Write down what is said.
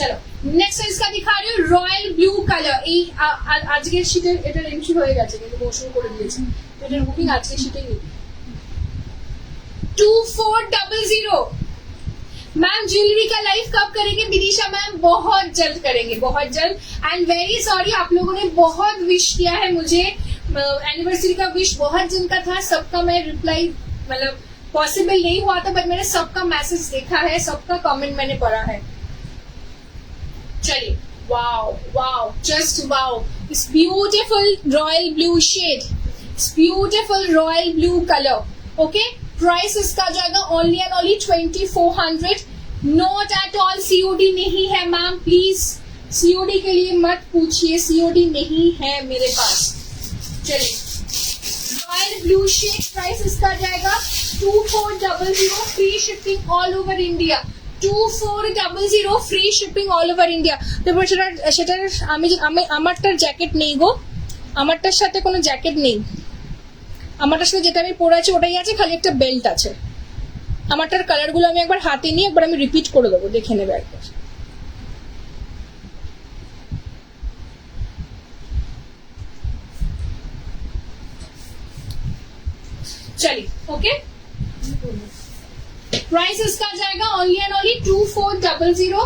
চলো নেক্সট সাইজটা দিখা रही हूँ রয়্যাল ব্লু কালার। এই আজকের শীটের এটা এন্ট্রি হয়ে গেছে কিন্তু মোশন করে দিয়েছে, এটার বুকিং আজকের শীটে নেই। 2400। मैम ज्वेलरी का लाइव कब करेंगे विदिशा मैम? बहुत जल्द करेंगे, बहुत जल्द। एंड वेरी सॉरी, आप लोगों ने बहुत विश किया है मुझे, एनिवर्सरी का विश बहुत जन का था, सबका मैं रिप्लाई मतलब पॉसिबल नहीं हुआ था, बट मैंने सबका मैसेज देखा है, सबका कमेंट मैंने पढ़ा है। चलिए wow wow just wow, it's beautiful royal blue shade, it's beautiful royal blue colour. Okay, price इसका जाएगा only and only 2400। Not at all COD नहीं है मैम, प्लीज सीओडी के लिए मत पूछिए, सीओडी नहीं है मेरे पास। चलिए रॉयल ब्लू शेड, प्राइस इसका जाएगा 2400, free shipping all over India. 2400 free shipping all over India. তারপর সেটার আমারটার জ্যাকেট নেই গো, আমারটার সাথে কোনো জ্যাকেট নেই, আমারটার সাথে যেটা আমি পরে আছি ওটাই আছে, খালি একটা বেল্ট আছে। আমারটার কালারগুলো আমি একবার হাতে নিয়ে একবার আমি রিপিট করে দেবো, দেখে নেবে একবার। चलिए ओके, प्राइस इसका जाएगा ओनली एंड ओनली 2400।